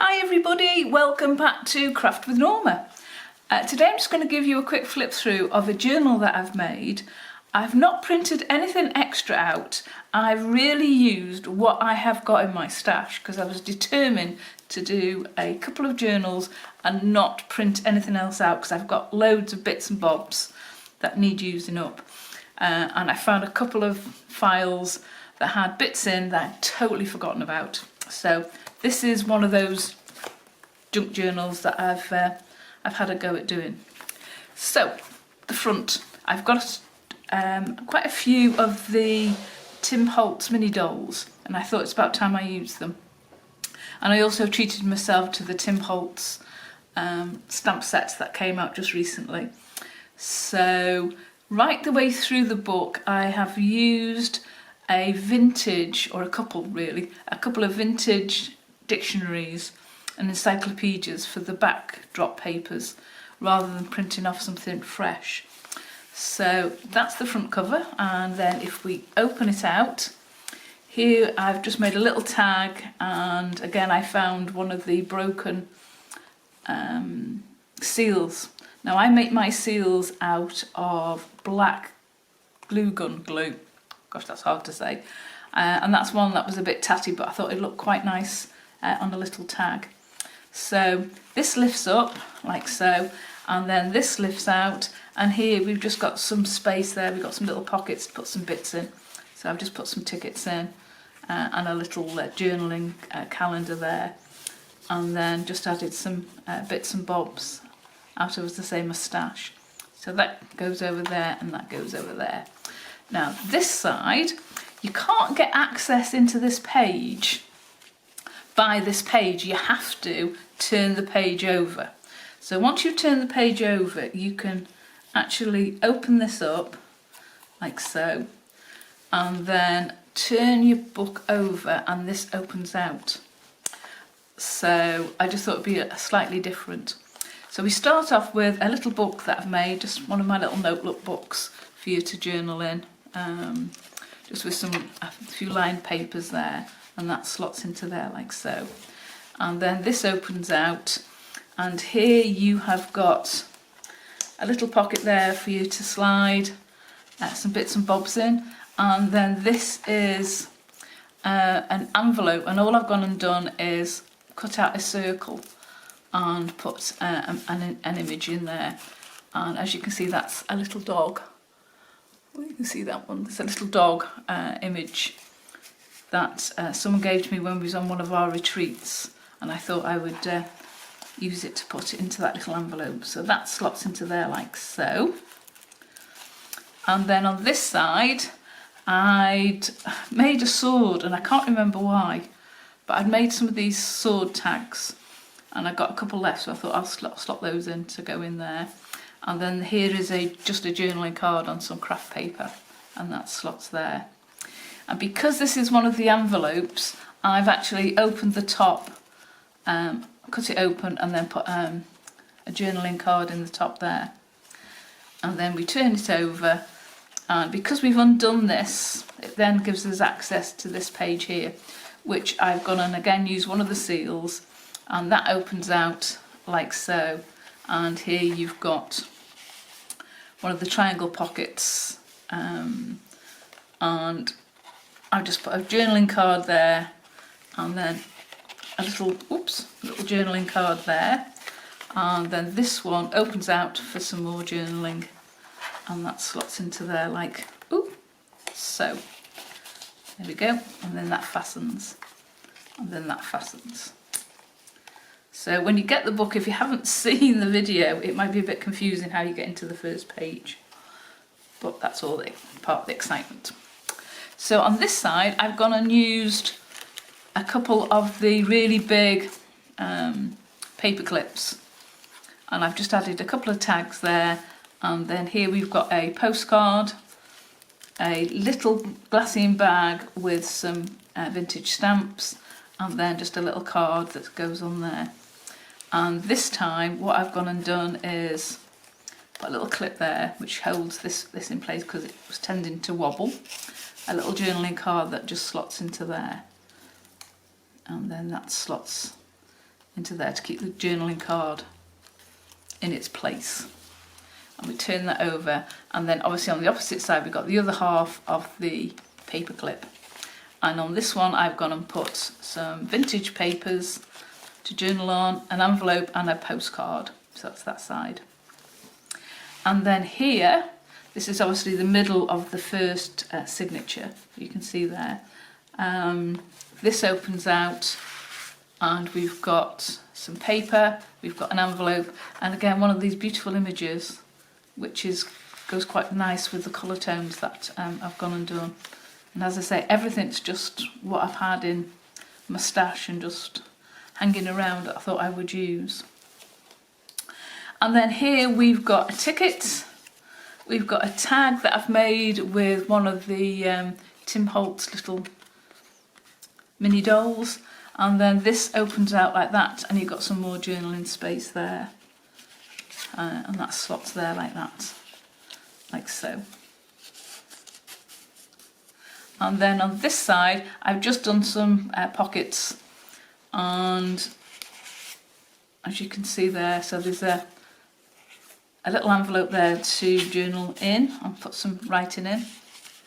Hi everybody, welcome back to Craft with Norma. Today I'm just going to give you a quick flip through of a journal that I've made. I've not printed anything extra out. I've really used what I have got in my stash because I was determined to do a couple of journals and not print anything else out because I've got loads of bits and bobs that need using up. And I found a couple of files that had bits in that I'd totally forgotten about. So this is one of those junk journals that I've had a go at doing. So the front, I've got quite a few of the Tim Holtz mini dolls, and I thought it's about time I used them. And I also treated myself to the Tim Holtz stamp sets that came out just recently. So right the way through the book, I have used a vintage, or a couple of vintage dictionaries and encyclopedias for the backdrop papers rather than printing off something fresh. So that's the front cover, and then if we open it out, here I've just made a little tag, and again I found one of the broken seals. Now I make my seals out of black glue gun glue. Gosh, that's hard to say. And that's one that was a bit tatty, but I thought it looked quite nice on a little tag. So this lifts up like so, and then this lifts out, and here we've just got some space there. We've got some little pockets to put some bits in. So I've just put some tickets in and a little journaling calendar there, and then just added some bits and bobs out of the same moustache. So that goes over there and that goes over there. Now this side, you can't get access into this page by this page. You have to turn the page over. So once you turn the page over, you can actually open this up like so, and then turn your book over and this opens out. So I just thought it'd be a slightly different. So we start off with a little book that I've made, just one of my little notebook books for you to journal in, just with a few lined papers there, and that slots into there like so. And then this opens out, and here you have got a little pocket there for you to slide some bits and bobs in, and then this is an envelope, and all I've gone and done is cut out a circle and put an image in there. And as you can see, that's a little dog. Well, you can see that one. There's a little dog image that someone gave to me when we was on one of our retreats, and I thought I would use it to put it into that little envelope. So that slots into there like so. And then on this side, I'd made a sword, and I can't remember why, but I'd made some of these sword tags, and I got a couple left, so I thought I'll slot those in to go in there. And then here is just a journaling card on some craft paper, and that slots there. And because this is one of the envelopes, I've actually opened the top, cut it open, and then put a journaling card in the top there. And then we turn it over, and because we've undone this, it then gives us access to this page here, which I've gone and again used one of the seals, and that opens out like so. And here you've got one of the triangle pockets, and I've just put a journaling card there, and then a little journaling card there, and then this one opens out for some more journaling, and that slots into there like so. There we go, and then that fastens, and then that fastens. So when you get the book, if you haven't seen the video, it might be a bit confusing how you get into the first page, but that's all part of the excitement. So on this side, I've gone and used a couple of the really big paper clips, and I've just added a couple of tags there, and then here we've got a postcard, a little glassine bag with some vintage stamps, and then just a little card that goes on there. And this time what I've gone and done is put a little clip there which holds this in place because it was tending to wobble. A little journaling card that just slots into there, and then that slots into there to keep the journaling card in its place. And we turn that over, and then obviously on the opposite side we've got the other half of the paper clip. And on this one I've gone and put some vintage papers to journal on, an envelope and a postcard. So that's that side. And then here, this is obviously the middle of the first signature, you can see there. This opens out and we've got some paper, we've got an envelope, and again one of these beautiful images which goes quite nice with the colour tones that I've gone and done. And as I say, everything's just what I've had in my stash and just hanging around that I thought I would use. And then here we've got a ticket, we've got a tag that I've made with one of the Tim Holtz little mini dolls, and then this opens out like that and you've got some more journaling space there, and that slots there like that, like so. And then on this side I've just done some pockets, and as you can see there, so there's a little envelope there to journal in and put some writing in,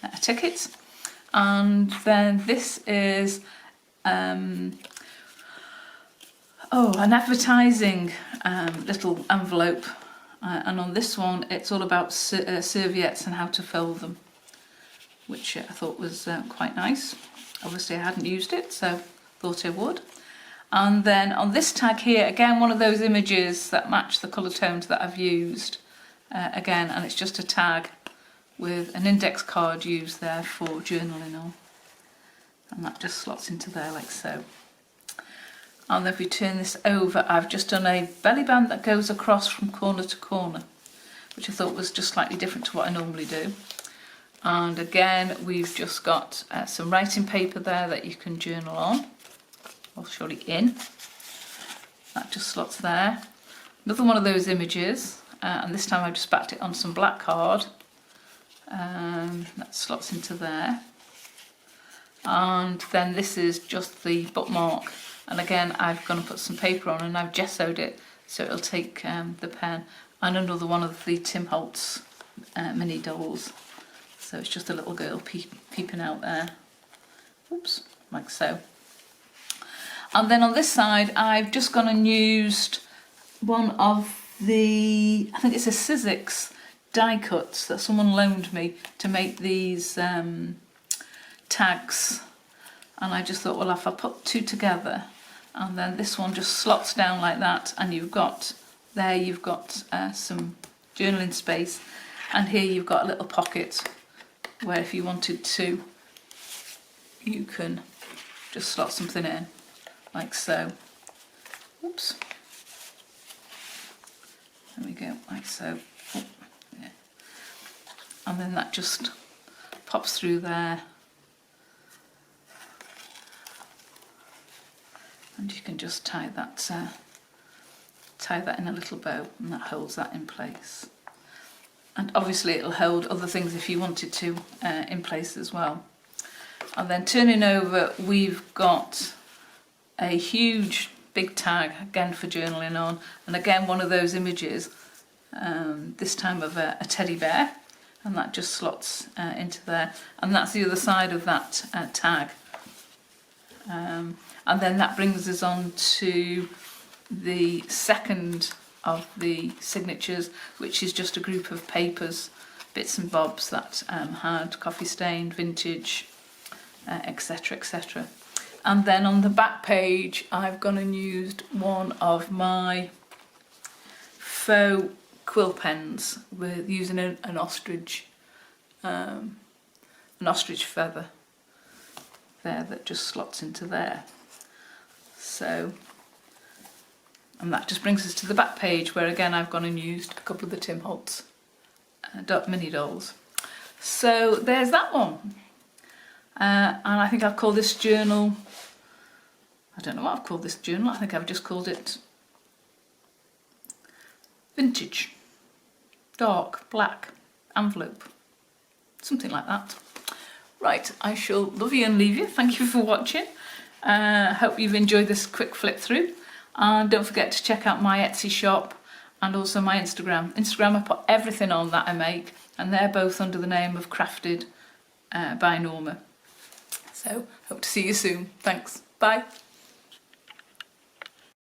a ticket. And then this is an advertising little envelope, and on this one it's all about serviettes and how to fold them, which I thought was quite nice. Obviously I hadn't used it, so thought I would. And then on this tag here, again one of those images that match the colour tones that I've used again, and it's just a tag with an index card used there for journaling on, and that just slots into there like so. And then if we turn this over, I've just done a belly band that goes across from corner to corner, which I thought was just slightly different to what I normally do. And again we've just got some writing paper there that you can journal on, or surely in. That just slots there. Another one of those images, and this time I've just backed it on some black card. That slots into there. And then this is just the bookmark, and again I've gone and put some paper on and I've gessoed it so it'll take the pen, and another one of the Tim Holtz mini dolls. So it's just a little girl peeping out there. Oops, like so. And then on this side I've just gone and used one of the, I think it's a Sizzix die cuts that someone loaned me to make these tags, and I just thought, well, if I put two together, and then this one just slots down like that, and you've got some journaling space, and here you've got a little pocket where if you wanted to you can just slot something in like so. Oops, there we go, like so. Oh, yeah. And then that just pops through there, and you can just tie that in a little bow, and that holds that in place. And obviously it'll hold other things if you wanted to in place as well. And then turning over, we've got a huge big tag again for journaling on, and again one of those images, this time of a teddy bear, and that just slots into there, and that's the other side of that tag. And then that brings us on to the second of the signatures, which is just a group of papers, bits and bobs that had coffee stained, vintage, etc, etc. And then on the back page I've gone and used one of my faux quill pens with using an ostrich feather there that just slots into there. So, and that just brings us to the back page, where again I've gone and used a couple of the Tim Holtz mini dolls. So there's that one. And I think I've called this journal, I don't know what I've called this journal, I think I've just called it Vintage, Dark, Black, Envelope, something like that. Right, I shall love you and leave you. Thank you for watching. Hope you've enjoyed this quick flip through. And don't forget to check out my Etsy shop and also my Instagram. Instagram, I put everything on that I make, and they're both under the name of Crafted by Norma. So, hope to see you soon. Thanks. Bye.